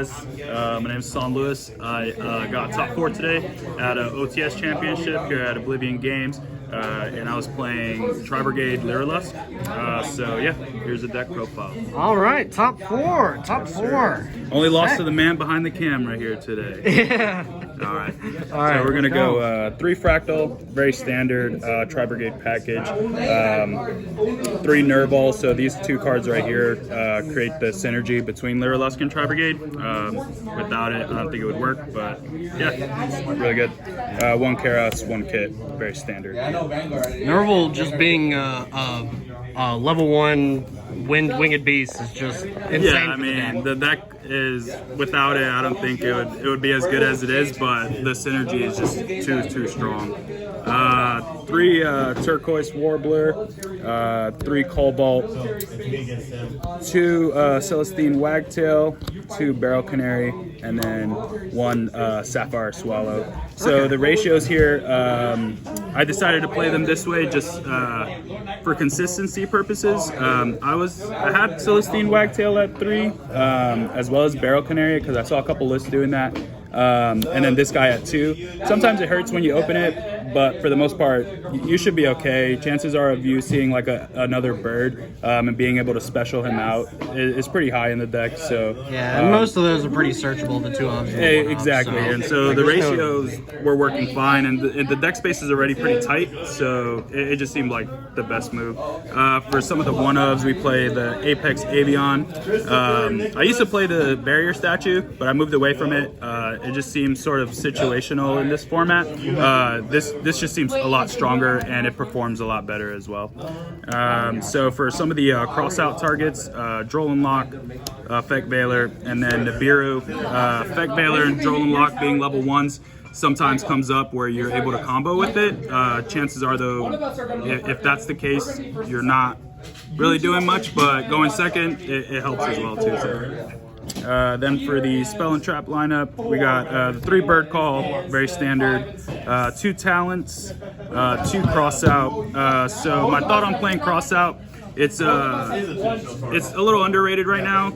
guys? My name is Hassan. I got top 4 today at an OTS championship here at Oblivion Games, and I was playing Tribrigade Lyrilusc. So yeah, here's the deck profile. All right, top 4. Only lost to the man behind the camera here today. Yeah. All right. So we're gonna go 3 fractal, very standard Tribrigade package. 3 Nervals. So these 2 cards right here create the synergy between Lyrilusc and Tribrigade. Without it, I don't think it would work. But yeah, really good. 1 Karos, 1 Kit, very standard. Nerval just being level 1 winged beast is just insane. Yeah, I mean the deck is, without it, I don't think it would be as good as it is, but the synergy is just too strong. 3 Turquoise Warbler, 3 Cobalt, 2 Celestine Wagtail, 2 Barrel Canary, and then 1 Sapphire Swallow. So the ratios here, I decided to play them this way just for consistency purposes. I had Celestine Wagtail at 3, as well as Barrel Canary, because I saw a couple lists doing that. And then this guy at 2. Sometimes it hurts when you open it, but for the most part, you should be okay. Chances are of you seeing like another bird and being able to special him out is pretty high in the deck. So yeah, and most of those are pretty searchable. The 2 options. Exactly, so, and so the ratios were working fine, and the deck space is already pretty tight. So it just seemed like the best move. For some of the 1-ofs, we play the Apex Avion. I used to play the Barrier Statue, but I moved away from it. It just seems sort of situational in this format. This just seems a lot stronger, and it performs a lot better as well. So for some of the cross-out targets, Droll Lock, Feck Veiler, and then Nibiru. Feck Veiler and Droll Lock being level 1s sometimes comes up where you're able to combo with it. Chances are, though, if that's the case, you're not really doing much, but going second, it helps as well too. So. Then for the Spell and Trap lineup, we got the 3 Bird Call, very standard, 2 Talents, 2 Crossout. So my thought on playing Crossout, it's a little underrated right now.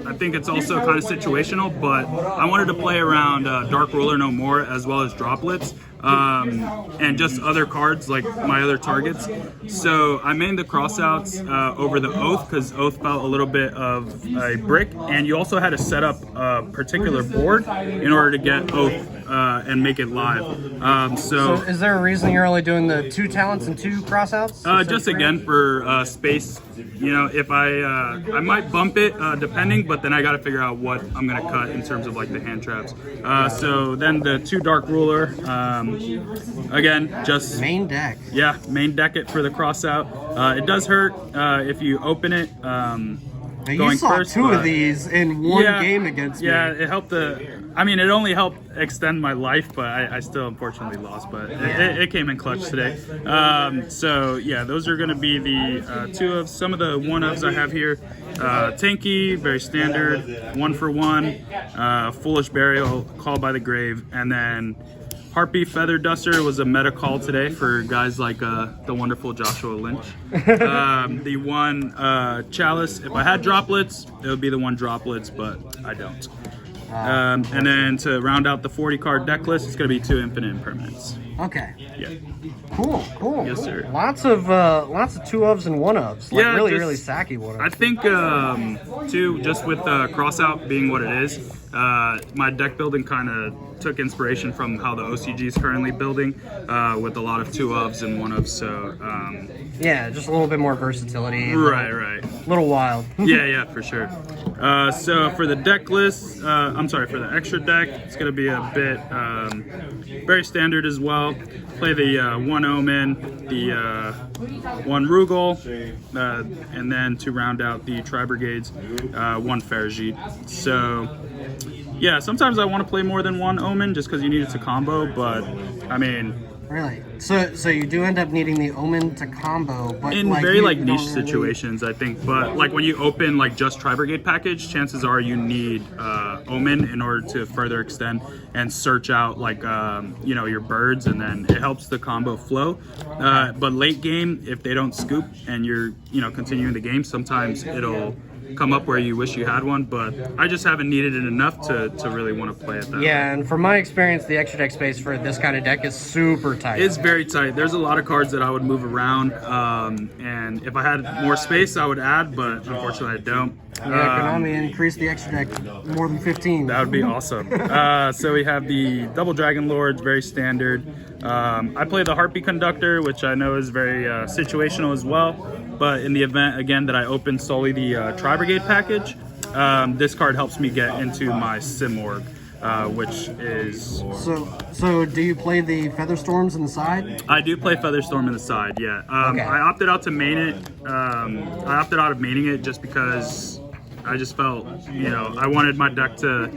I think it's also kind of situational, but I wanted to play around Dark Ruler No More as well as Droplets. And just other cards like my other targets. So I mained the crossouts over the Oath because Oath felt a little bit of a brick, and you also had to set up a particular board in order to get Oath and make it live. So is there a reason you're only doing the 2 Talents and 2 crossouts? Just again for space. You know, if I might bump it depending, but then I got to figure out what I'm gonna cut in terms of like the hand traps. So then the 2 Dark Ruler. Again, just main deck. Yeah, main deck it for the cross out. It does hurt if you open it. You saw first, 2 of these in one game against me. Yeah, it helped it only helped extend my life, but I still unfortunately lost. But it came in clutch today. So yeah, those are going to be the 2 of some of the 1-ofs I have here. Tanky, very standard, 1 for 1. Foolish Burial, Call by the Grave, and then Harpy Feather Duster was a meta call today for guys like the wonderful Joshua Lynch. The 1 Chalice, if I had Droplets, it would be the 1 Droplets, but I don't. And then to round out the 40 card deck list, it's going to be 2 Infinite Impermanents. Okay. Yeah. Cool. Yes, sir. Lots of 2-ofs and 1-ofs. Like yeah, really sacky 1-ofs. I think too, just with crossout being what it is, my deck building kind of took inspiration from how the OCG is currently building, with a lot of 2-ofs and 1-ofs. So yeah, just a little bit more versatility. Right. Little wild. yeah, for sure. So for the deck list, for the extra deck, it's going to be a bit very standard as well. Play the 1 Omen, the 1 Rugal, and then to round out the Tribrigades, 1 Farajit. So yeah, sometimes I want to play more than 1 Omen just because you need it to combo, but I mean... Really? So you do end up needing the Omen to combo, but in very niche situations, I think. But like when you open like just Tribrigade package, chances are you need Omen in order to further extend and search out like your birds, and then it helps the combo flow. But late game, if they don't scoop and you're continuing the game, sometimes it'll come up where you wish you had one, but I just haven't needed it enough to really want to play it that way. Yeah, and from my experience, the extra deck space for this kind of deck is super tight. It's very tight. There's a lot of cards that I would move around, and if I had more space, I would add, but unfortunately I don't. Yeah, Konami increased the extra deck more than 15. That would be awesome. So we have the Double Dragon Lords, very standard. I play the Harpy Conductor, which I know is very situational as well. But in the event, again, that I open solely the Tribrigade package, this card helps me get into my Simorg, which is... So do you play the Featherstorms in the side? I do play Featherstorm in the side, yeah. Okay. I opted out to main it. I opted out of maining it just because I just felt, I wanted my deck to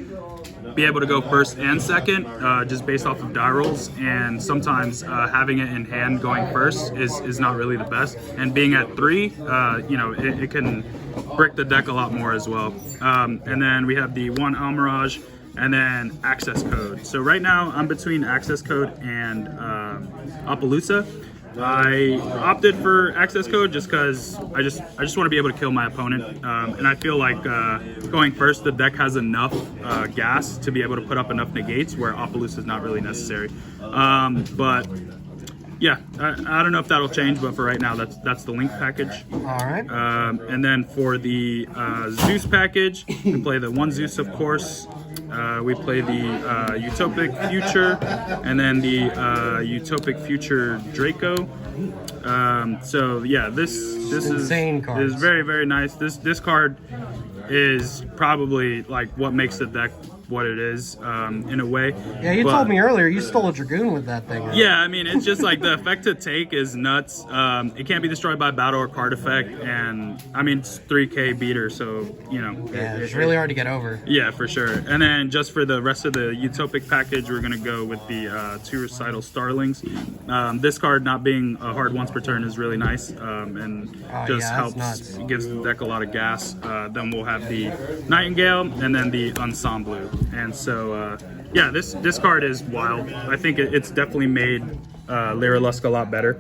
be able to go first and second, just based off of die rolls, and sometimes having it in hand going first is not really the best, and being at 3, it can brick the deck a lot more as well. And then we have the 1 Almirage, and then Access Code. So right now I'm between Access Code and Appaloosa. I opted for Access Code just because I just want to be able to kill my opponent, and I feel like going first, the deck has enough gas to be able to put up enough negates where Appaloosa is not really necessary. But yeah, I don't know if that'll change, but for right now, that's the Link package. All right. And then for the Zeus package, we play the 1 Zeus, of course. We play the Utopic Future, and then the Utopic Future Draco. So yeah, this is very, very nice. This card is probably like what makes the deck what it is, in a way. Yeah, you told me earlier you stole a Dragoon with that thing. Right? Yeah, I mean, it's just like the effect to take is nuts. It can't be destroyed by battle or card effect, and I mean, it's 3K beater, so, Yeah, it's really hard to get over. Yeah, for sure. And then just for the rest of the Utopic package, we're going to go with the 2 Recital Starlings. This card not being a hard once per turn is really nice, and just helps, gives the deck a lot of gas. Then we'll have the Nightingale, and then the Ensemble. And so, yeah, this card is wild. I think it's definitely made Lyrilusc a lot better.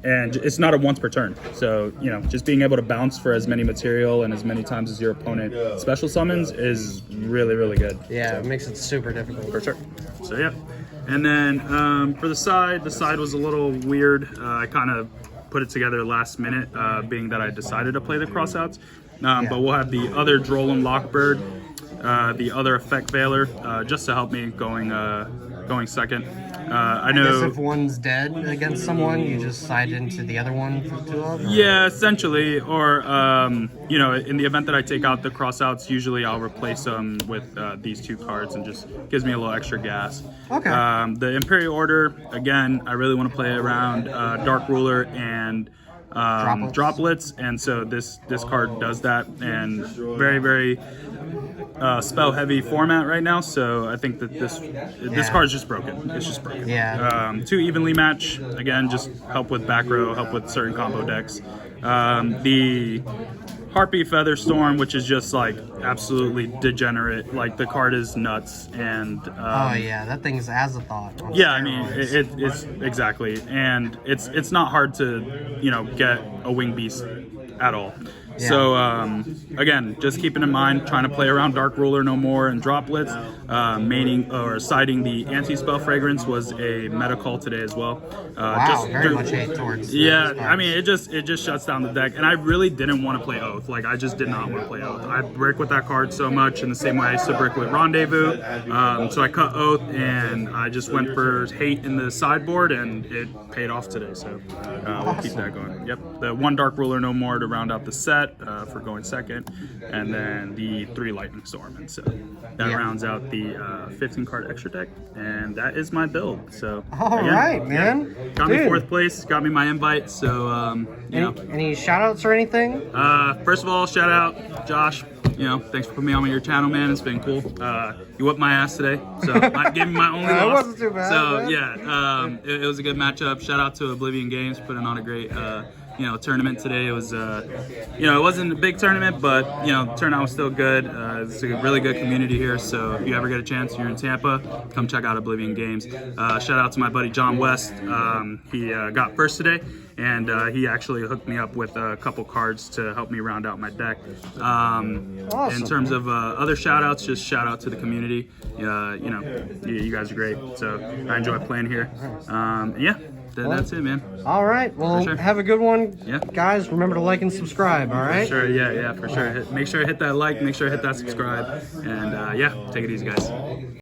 And it's not a once per turn. So, just being able to bounce for as many material and as many times as your opponent special summons is really, really good. Yeah, it makes it super difficult. For sure. So, yeah. And then for the side was a little weird. I kind of put it together last minute, being that I decided to play the crossouts. But we'll have the other Drolan Lockbird, the other Effect Veiler, just to help me going second. I know. If one's dead against someone, you just side into the other one for 2 of them? Yeah, essentially. Or, in the event that I take out the crossouts, usually I'll replace them with these 2 cards, and just gives me a little extra gas. Okay. The Imperial Order, again, I really want to play around Dark Ruler and droplets, and so this card does that, and very, very spell heavy format right now, so I think that this card's just broken. It's just broken. Yeah. 2 Evenly Match, again, just help with back row, help with certain combo decks. The Harpy Featherstorm, which is just like absolutely degenerate. Like, the card is nuts, and oh yeah, that thing's Azathoth. Yeah, I mean, it's exactly, and it's not hard to get a Wing Beast at all. Yeah. So again, just keeping in mind, trying to play around Dark Ruler no more and droplets. Maining or siding the anti-spell fragrance was a meta call today as well. Wow, very much hate towards. Yeah, I mean, it just shuts down the deck, and I really didn't want to play Oath. Like, I just did not want to play Oath. I brick with that card so much, in the same way I used to brick with Rendezvous. So I cut Oath, and I just went for hate in the sideboard, and it paid off today. So we'll keep that going. Yep, the 1 Dark Ruler no more to round out the set for going second, and then the 3 Lightning Storm, and so that rounds out the 15 card extra deck, and that is my build. So all right, man. Got me 4th place, got me my invite. So any shout outs or anything? First of all, shout out Josh. Thanks for putting me on your channel, man. It's been cool. You whipped my ass today, so I gave me my only loss. It wasn't too bad. So man. Yeah, it was a good matchup. Shout out to Oblivion Games, putting on a tournament today. It was it wasn't a big tournament, but turnout was still good. It's a really good community here, so if you ever get a chance, you're in Tampa, come check out Oblivion Games. Shout out to my buddy John West. He got first today, and he actually hooked me up with a couple cards to help me round out my deck. Awesome. In terms of other shout outs, just shout out to the community. You guys are great, so I enjoy playing here. That's it, man. All right. Well, sure. have a good one. Yeah. Guys, remember to like and subscribe, all right? Sure, yeah, for sure. Make sure to hit that like, make sure to hit that subscribe, and take it easy, guys.